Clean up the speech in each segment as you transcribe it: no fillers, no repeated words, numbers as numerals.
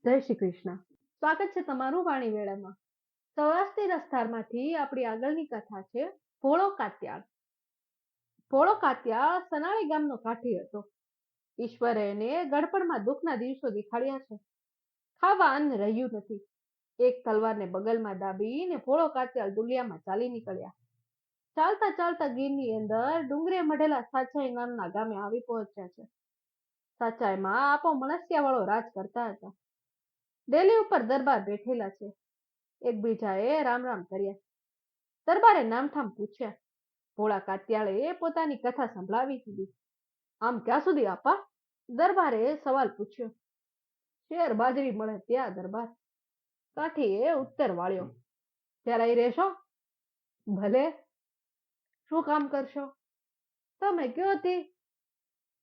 જય શ્રી કૃષ્ણ. સ્વાગત છે તમારું વાણી વેળામાં. સૌરાષ્ટ્રની રસધારમાંથી આપણી આગળની કથા છે ભોળો કાત્યાળ. ભોળો કાત્યાળ સનાળી ગામનો કાઠી હતો. ઈશ્વરે એને ગડપણમાં દુઃખના દિવસો દેખાડ્યા છે. ખાવા અન્ન રહ્યું નથી. એક તલવારને બગલમાં દાબીને ભોળો કાત્યાળ ડુલિયામાં ચાલી નીકળ્યા. ચાલતા ચાલતા ગીરની અંદર ડુંગરે મઢેલા સાચાઈ નામના ગામે આવી પહોંચ્યા છે. સાચાઈમાં આપો મણસિયા વાળો રાજ કરતા હતા. ડેલી ઉપર દરબાર બેઠેલા છે. એકબીજાએ રામ રામ કર્યા. દરબારે નામઠામ પૂછ્યા. ભોળા કાત્યાળે પોતાની કથા સંભળાવી દીધી. આમ ક્યાં સુધી આપા? દરબારે સવાલ પૂછ્યો. શેર બાજરી મળે ત્યાં દરબાર. કાઠીએ ઉત્તર વાળ્યો. ત્યારે અહીં રહેશો? ભલે. શું કામ કરશો? તમે કયો હતી.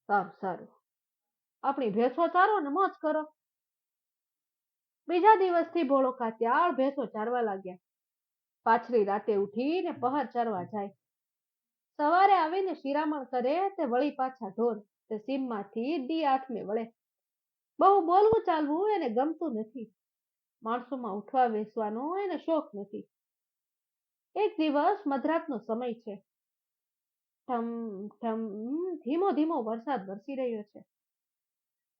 સારું સારું. આપણી ભેંસો ચારો ને મોજ કરો. બીજા દિવસથી ભોળો કાત્યાળ ભેંસો ચારવા લાગ્યા. પાછલી રાતે ઉઠીને પહાર ચારવા જાય. સવારે આવીને શિરામણ કરે તે વળી પાછા ઢોર. તે સીમમાંથી દી આઠમે વળે. બહુ બોલવું ચાલવું એને ગમતું નથી. માણસોમાં ઉઠવા બેસવાનો એને શોખ નથી. એક દિવસ મધરાતનો સમય છે. ઠમ ઠમ ધીમો ધીમો વરસાદ વરસી રહ્યો છે.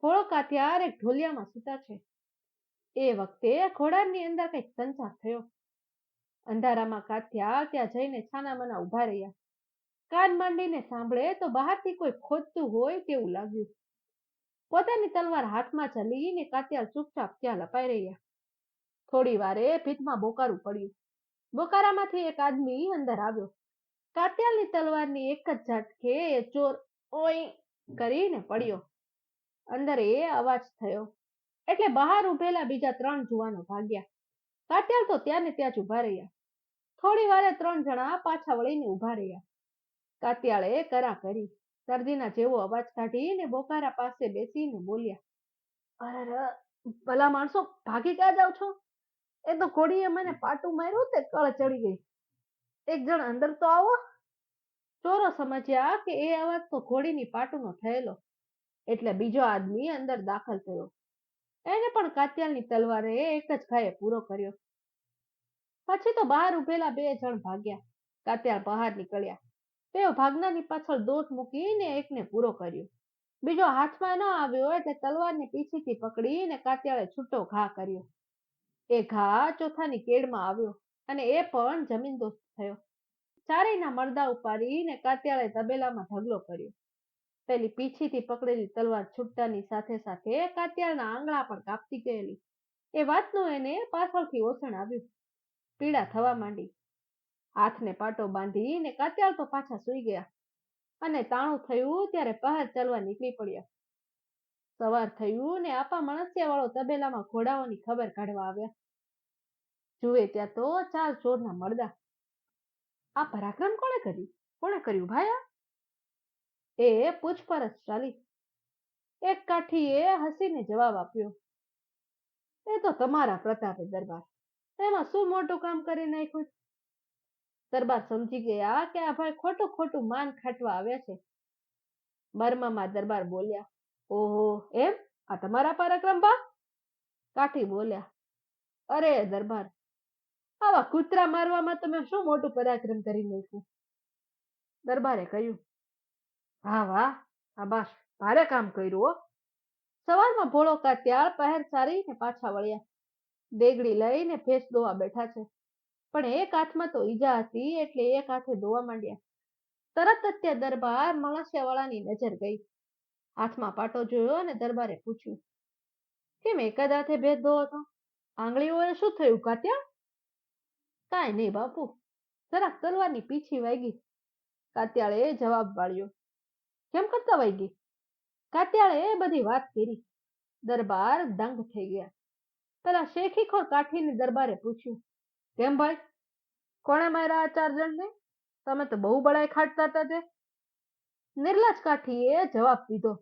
ભોળો કાત્યાળ એક ઢોલિયામાં સૂતા છે. એ વખતે ઘોડાની અંદર કંઈક સંચાર થયો. અંધારામાં કાત્યાળ ત્યાં જઈને છાનામાના ઉભા રહ્યા. કાન માંડીને સાંભળે તો બહારથી કોઈ ખોદતું હોય તેવું લાગ્યું. પોતાની તલવાર હાથમાં ઝાલીને કાત્યાળ ચૂપચાપ ત્યાં લપાઈ રહ્યા. થોડી વારે ભીતમાં બોકારું પડ્યું. બોકારામાંથી એક આદમી અંદર આવ્યો. કાત્યાળની તલવારની એક જ ઝાટકે એ ચોર ઓય કરીને પડ્યો. અંદર એ અવાજ થયો એટલે બહાર ઉભેલા બીજા 3 જુવાનો ભાગ્યા. કાત્યાળ તો ત્યાં ને ત્યાં જ ઉભા રહ્યા. થોડી વારે 3 જણા પાછા વળીને ઉભા રહ્યા. કાત્યાળે કરા કરી. દર્દીના જેવો અવાજ કાઢીને બોકારા પાસે બેસીને બોલ્યા. અરે ભલા માણસો, ભાગી ક્યાં જાવ છો? એ તો ઘોડીએ મને પાટું માર્યું તે કળ ચડી ગઈ. એક જણ અંદર તો આવો. ચોરો સમજ્યા કે એ અવાજ તો ઘોડીની પાટુનો થયેલો એટલે બીજો આદમી અંદર દાખલ થયો. એને પણ કાત્યાળની તલવારે એક જ ઘાયે પૂરો કર્યો. પછી તો બહાર ઉભેલા 2 જણ ભાગ્યા. કાત્યાળ બહાર નીકળ્યા. તેઓ ભાગનારની પાછળ દોટ મૂકીને એકને પૂરો કર્યો. બીજો હાથમાં ન આવ્યો એટલે તલવારને પીછીથી પકડીને કાત્યાળે છૂટો ઘા કર્યો. એ ઘા ચોથાની કેડમાં આવ્યો અને એ પણ જમીનદોસ્ત થયો. ચારેયના મરદા ઉપાડીને કાત્યાળે તબેલામાં ઢગલો કર્યો. પેલી પીછીથી પકડેલી તલવાર છૂટતાની સાથે સાથે કાત્યાળના આંગળા પણ કાપતી ગયેલી. એ વાતનું એને પાછળથી ઓસણ આવ્યું. પીડા થવા માંડી. હાથને પાટો બાંધીને કાત્યાળ તો પાછા સૂઈ ગયા અને તાણું થયું ત્યારે પહાર ચાલવા નીકળી પડ્યા. સવાર થયું ને આપા મણસિયા વાળો તબેલામાં ઘોડાઓની ખબર કાઢવા આવ્યા. જુએ ત્યાં તો 4 ચોરના મરદા. આ પરાક્રમ કોણે કર્યું? કોણે કર્યું ભાયા? એ પૂછપરછ ચાલી. એક કાઠીએ હસીને જવાબ આપ્યો. એ તો તમારા પ્રતાપે દરબાર. એમાં શું મોટું કામ કરી નાખ્યું? દરબાર સમજી ગયા કે આ ભાઈ ખોટું ખોટું માન ખાટવા આવ્યા છે. મર્મમાં દરબાર બોલ્યા. ઓહો, એમ? આ તમારા પરાક્રમ બા? કાઠી બોલ્યા. અરે દરબાર, આવા કૂતરા મારવામાં તમે શું મોટું પરાક્રમ કરી નાખ્યું? દરબારે કહ્યું. હા વાહ, શાબાશ, ભારે કામ કર્યું હો. સવારમાં ભોળો કાત્યાળ પહેર સારીને પાછા વળ્યા. દેગડી લઈને ભેંસ દોવા બેઠા છે. પણ એક હાથમાં તો ઈજા હતી એટલે એક હાથે દોવા માંડ્યા. તરત જ ત્યાં દરબાર મણસિયાવાળાની નજર ગઈ. હાથમાં પાટો જોયો અને દરબારે પૂછ્યું. કેમ એક જ હાથે ભેંસ દોવો છો? આંગળીઓએ શું થયું કાત્યાળ? કાંઈ નહીં બાપુ, જરાક તલવારની પીછી વાગી. કાત્યાળે જવાબ વાળ્યો. કેમ કરતા વાગી? કાત્યાળે બધી વાત કરી. દરબાર દંગ થઈ ગયા. પેલા શેખીખોર કાઠીને દરબારે પૂછ્યું. કેમ ભાઈ, કોણે માર્યા આ 4 જણને? તમે તો બહુ બળાઈ ખાટતા હતા તે. નિર્લજ કાઠીએ જવાબ દીધો.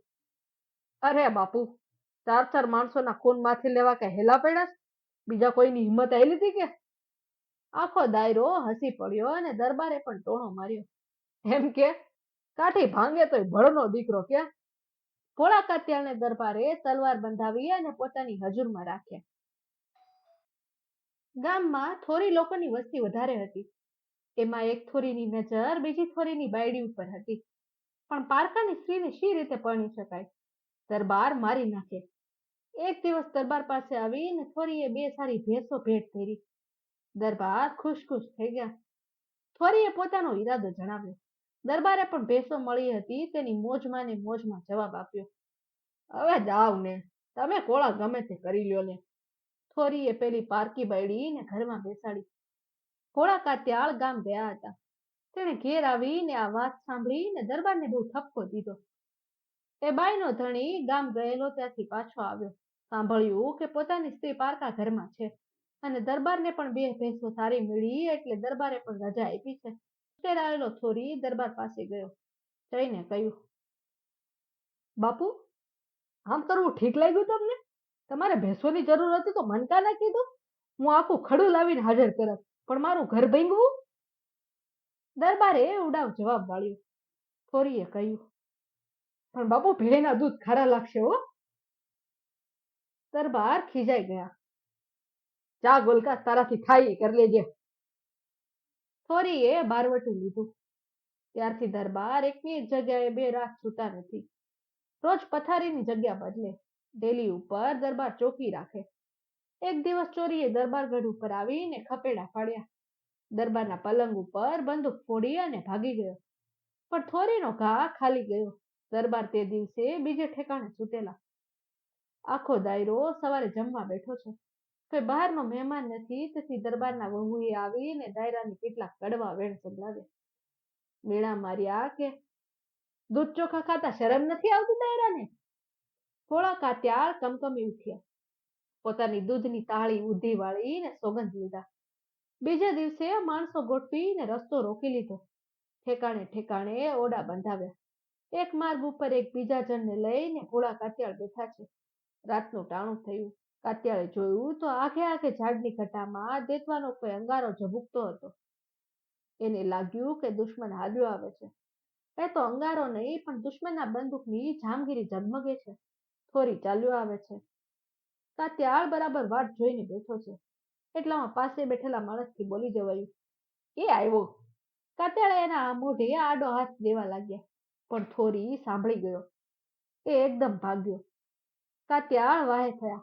અરે બાપુ, 4 માણસોના ખૂન માંથી લેવા કઈ હેલા પડ્યા? બીજા કોઈની હિંમત આવેલી હતી કે? આખો દાયરો હસી પડ્યો અને દરબારે પણ ટોણો માર્યો. એમ કે કાઠી ભાંગે તોય ભળનો દીકરો કે? ભોળા કાત્યાળને દરબારે તલવાર બંધાવી અને પોતાની હજુરમાં રાખ્યા. ગામમાં થોરી લોકોની વસ્તી વધારે હતી. એમાં એક થોરીની નજર બીજી થોરીની બાયડી ઉપર હતી. પણ પારકાની સ્ત્રીને શી રીતે પરણી શકાય? દરબાર મારી નાખે. એક દિવસ દરબાર પાસે આવીને થોરીએ 2 સારી ભેંસો ભેટ ધરી. દરબાર ખુશ ખુશ થઈ ગયા. થોરીએ પોતાનો ઈરાદો જણાવ્યો. દરબારે પણ ભેંસો મળી હતી તેની મોજમાં ને મોજમાં જવાબ આપ્યો. હવે જાવ ને, તમે કોળા ગમે તે કરી લ્યો ને. થોરીએ પેલી પારકી બાયડીને ઘરમાં બેસાડી. ભોળા કાત્યાળ ગામ ગયા હતા. તેણે ઘેર આવીને આ વાત સાંભળીને દરબારને બહુ ઠપકો દીધો. એ બાઈનો ધણી ગામ ગયેલો ત્યાંથી પાછો આવ્યો. સાંભળ્યું કે પોતાની સ્ત્રી પારકા ઘરમાં છે અને દરબારને પણ 2 ભેંસો સારી મળી એટલે દરબારે પણ રજા આપી છે. ઉશ્કેરાયેલો થોરી દરબાર પાસે ગયો. જઈને કહ્યું, બાપુ, આમ કરવું ઠીક લાગ્યું તમને? તમારે ભેંસોની જરૂર હતી તો મન કા ના કીધું? હું આખું ખડું લાવીને હાજર કરત, પણ મારું ઘર ભાંગ્યું. દરબારે ઉડાવ જવાબ વાળ્યો. થોરીએ કહ્યું, પણ બાપુ, ભેળના દૂધ ખારા લાગશે હો. દરબાર ખીજાઈ ગયા. જા ગોલકા, તારાથી થાય એ કરી લેજે. થોરીએ બારવટું લીધું. ત્યારથી દરબાર એકની એક જગ્યાએ 2 રાત સૂતા નથી. રોજ પથારીની જગ્યા બદલે. ડેલી ઉપર દરબાર ચોકી રાખે. એક દિવસ ચોરીએ દરબારગઢ ઉપર આવીને ખપેડા પાડ્યા. દરબારના પલંગ ઉપર બંદૂક ફોડી અને ભાગી ગયો. પણ થોરીનો ઘા ખાલી ગયો. દરબાર તે દિવસે બીજે ઠેકાણે સૂતેલા. આખો દાયરો સવારે જમવા બેઠો છે. કોઈ બહારનો મહેમાન નથી, તેથી દરબારના વહુએ આવીને દાયરાની કેટલાક કડવા વેણ સંભળાવ્યા. મીણા માર્યા કે દૂધ ચોખા ખાતા શરમ નથી આવતી દાયરાને? ભોળા કાત્યાળ કમકમી ઉઠ્યા. પોતાની દૂધની તાળી ઊધી વાળીને સોગંદ લીધા. બીજે દિવસે માણસો ગોઠવીને રસ્તો રોકી લીધો. ઠેકાણે ઠેકાણે ઓરડા બંધાવ્યા. એક માર્ગ ઉપર એક બીજા જણને લઈને ભોળા કાત્યાળ બેઠા છે. રાતનું ટાણું થયું. કાત્યાળે જોયું તો આઘે આઘે ઝાડની ઘટામાં દેતવાનો કોઈ અંગારો ઝબૂકતો હતો. એને લાગ્યું કે દુશ્મન હાલ્યો આવે છે. એ તો અંગારો નહીં, પણ દુશ્મનના બંદૂકની જામગીરી ઝગમગે છે. થોરી ચાલ્યો આવે છે. કાત્યાળ બરાબર વાટ જોઈને બેઠો છે. એટલામાં પાસે બેઠેલા માણસથી બોલી જવાયું, એ આવ્યો. કાત્યાળે એના મોઢે આડો હાથ દેવા લાગ્યા, પણ થોરી સાંભળી ગયો. એ એકદમ ભાગ્યો. કાત્યાળ વાહે થયા.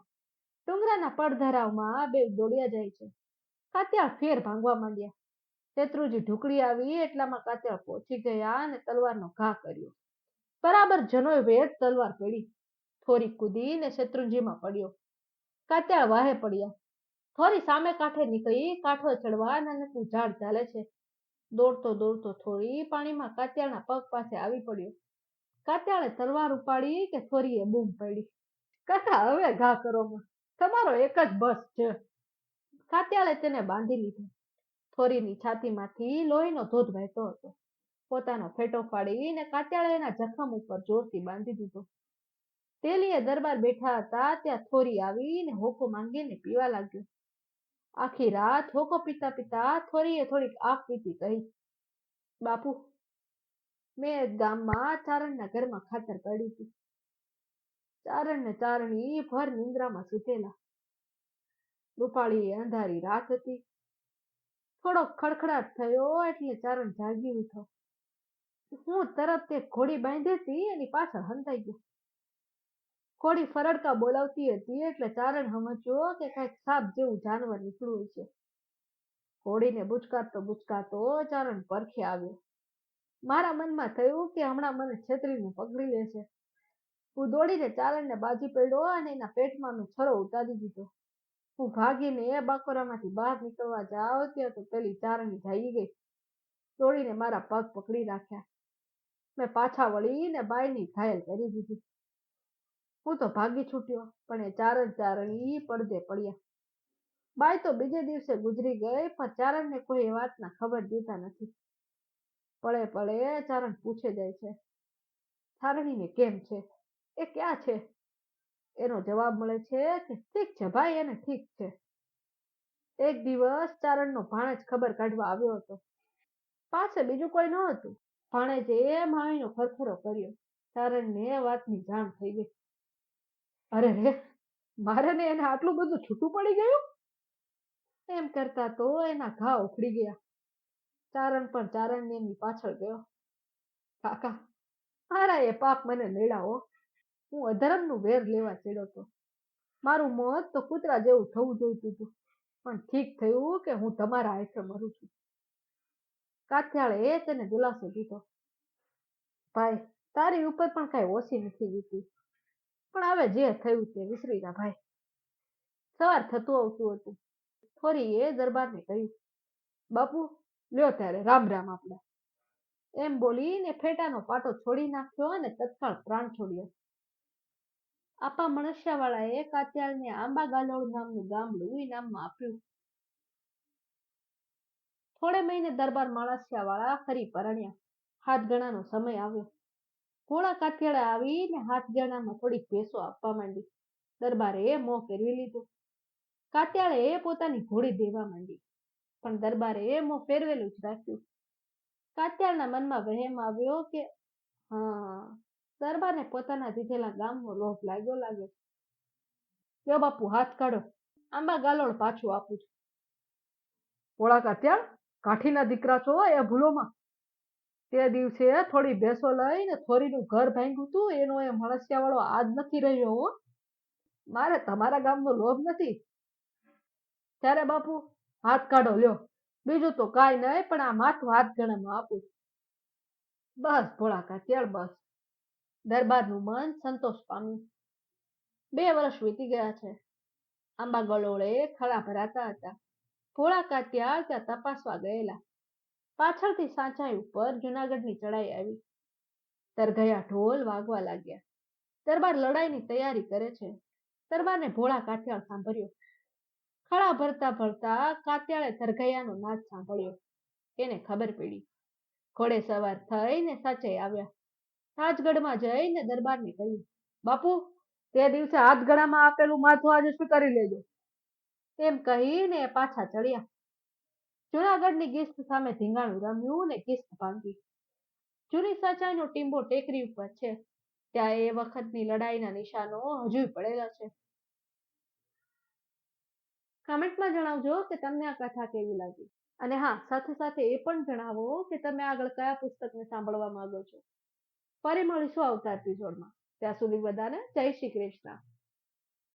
ડુંગરાના પડધરાવમાં 2 દોડ્યા જાય છે. કાત્યાળ ફેર ભાંગવા માંડ્યા. શેત્રુજી ઢુકડી આવી એટલામાં કાત્યાળ પહોંચી ગયા અને તલવારનો ઘા કર્યો. બરાબર જનોય વેઠ તલવાર પડી. થોરી કૂદીને શેત્રુંજીમાં પડ્યો. કાત્યાળ વાહે પડ્યા. થોરી સામે કાંઠે નીકળી કાંઠો ચડવા નાનકડું ઝાડ ઝાલે છે. દોડતો દોડતો થોરી પાણીમાં કાત્યાળના પગ પાસે આવી પડ્યો. કાત્યાળે તલવાર ઉપાડી કે થોરીએ બૂમ પાડી, કાકા, હવે ઘા કરોમાં, તમારો એક જ બસ છે. કાત્યાળે તેને બાંધી લીધો. થોરીની છાતીમાંથી લોહીનો ધોધ વહેતો હતો. પોતાનો ફેટો ફાડીને કાત્યાળે એના જખમ ઉપર જોરથી બાંધી દીધો. તેલીએ દરબાર બેઠા હતા ત્યાં થોરી આવીને હોકો માંગીને પીવા લાગ્યો. આખી રાત હોકો પીતા પીતા થોરીએ થોડીક આગ પીતી કહી, બાપુ, મેં ગામમાં ચારણના ઘરમાં ખાતર કાઢી હતી. ચારણ ને ચારણી ભર નિંદ્રામાં સૂતેલા. રૂપાળી અંધારી રાત હતી. થોડોક ખડખડાટ થયો એટલે ચારણ જાગી ઉઠો. હું તરત તે ઘોડી બાંધી હતી એની પાછળ હંતાઈ ગયો. ઘોડી ફરડકા બોલાવતી હતી એટલે ચારણ સમજ્યો કે કંઈક સાપ જેવું જાનવર નીકળ્યું છે. ઘોડીને બુચકાતો બુચકાતો ચારણ પરખે આવ્યો. મારા મનમાં થયું કે હમણાં મને છેતરીને પકડી લેશે. હું દોડીને ચારણને બાજી પડ્યો અને એના પેટમાં મેં છરો ઉતારી દીધો. હું ભાગીને એ બાકોરામાંથી બહાર નીકળવા જાઉં ત્યાં તો પેલી ચારણી જાગી ગઈ. દોડીને મારા પગ પકડી રાખ્યા. મેં પાછા વળીને બાયની ઘાયલ કરી દીધી. હું તો ભાગી છૂટ્યો, પણ એ ચારણી પડદે પડ્યા. બાઈ તો બીજે દિવસે ગુજરી ગઈ, પણ ચારણને કોઈ એ વાતના ખબર દેતા નથી. પળે પળે ચારણ પૂછે જાય છે, ચારણીને કેમ છે? એ ક્યાં છે? એનો જવાબ મળે છે કે ઠીક છે ભાઈ, એને ઠીક છે. એક દિવસ ચારણનો ભાણેજ ખબર કાઢવા આવ્યો હતો. પાસે બીજું કોઈ ન હતું. ભાણેજે માવીનો ખરખરો કર્યો. ચારણને એ વાતની જાણ થઈ ગઈ. અરે રે, મારે ને એને આટલું બધું છૂટું પડી ગયું. એમ કરતા તો એના ઘા ઉખડી ગયા. ચારણ પણ ચારણની એની પાછળ ગયો. કાકા, મારા એ પાપ મને નડ્યા હો. હું અધર્મનું વેર લેવા ચડ્યો હતો. મારું મોત તો કૂતરા જેવું થવું જોઈતું હતું, પણ ઠીક થયું કે હું તમારા હાથે મરું છું. કાથિયાળે તેને દિલાસો દીધો. ભાઈ, તારી ઉપર પણ કઈ ઓછી નથી વીતી, પણ હવે જે થયું તે વિસરી જા ભાઈ. સવાર થતું આવતું હતું. થોરીએ દરબારને કહ્યું, બાપુ, લ્યો ત્યારે રામ રામ આપડા. એમ બોલીને ફેટાનો પાટો છોડી નાખ્યો અને તત્કાળ પ્રાણ છોડ્યો. આપા મણસ્યાવાળાએ કાત્યાળને આંબા ગાલોડ નામનું ગામડું ઇનામમાં આપ્યું. થોડે મહિને દરબાર માણસિયાવાળા ફરી પરણ્યા. હાથ ગણાનો સમય આવ્યો. ભોળા કાઠિયાળે આવીને હાથ ગણામાં થોડીક ભેંસો આપવા માંડી. દરબારે મોં ફેરવી લીધું. કાત્યાળે પોતાની ઘોડી દેવા માંડી, પણ દરબારે મોં ફેરવેલું જ રાખ્યું. કાત્યાળના મનમાં વહેમ આવ્યો કે હા, દરબારને પોતાના દીધેલા ગામનો લોભ લાગ્યો લાગે. લ્યો બાપુ, હાથ કાઢો, આંબા ગાલોડ પાછું આપું છું. ભોળા કાત્યાળ, કાઠીના દીકરા છો એ ભૂલોમાં. તે દિવસે થોડી ભેંસો લઈને થોરીનું ઘર ભાંગ્યું હતું, એનો એ મળસિયા વાળો આજ નથી રહ્યો હો. મારે તમારા ગામનો લોભ નથી. ત્યારે બાપુ, હાથ કાઢો, લ્યો. બીજું તો કાંઈ નહીં, પણ આ માથું હાથ ગણામાં આપું. બસ ભોળા કાત્યાળ, બસ. દરબારનું મન સંતોષ પામ્યું. 2 વર્ષ વીતી ગયા છે. આંબા ગલોળે ખળા ભરાતા હતા. ભોળા કાત્યાળ ત્યાં તપાસવા ગયેલા. પાછળથી સાંચાઈ ઉપર જુનાગઢની ચડાઈ આવી. તરઘયા ઢોલ વાગવા લાગ્યા. દરબાર લડાઈની તૈયારી કરે છે. દરબારને ભોળા કાત્યાળ સાંભળ્યો. ખળા ભરતા ભરતા કાત્યાળે તરઘયાનો નાદ સાંભળ્યો. એને ખબર પડી. ઘોડે સવાર થઈને સાચે આવ્યા. રાજગઢમાં જઈને દરબારને કહ્યું, બાપુ, તે દિવસે હાથગણામાં આપેલું માથું આજે સ્વીકારી લેજો. એમ કહીને પાછા ચડ્યા. જુનાગઢની ગિસ્ત સામે ધીંગાણું રમ્યું ને ગિસ્ત ભાંગી. જૂની સાચાઈનો ટીંબો ટેકરી ઉપર છે. ત્યાં એ વખતની લડાઈના નિશાનો હજુ પડેલા છે. કમેન્ટમાં જણાવજો કે તમને આ કથા કેવી લાગી. અને હા, સાથે સાથે એ પણ જણાવો કે તમે આગળ કયા પુસ્તકને સાંભળવા માંગો છો. ફરી મળીશું આવતા એપિસોડમાં. ત્યાં સુધી બધાને જય શ્રી કૃષ્ણ.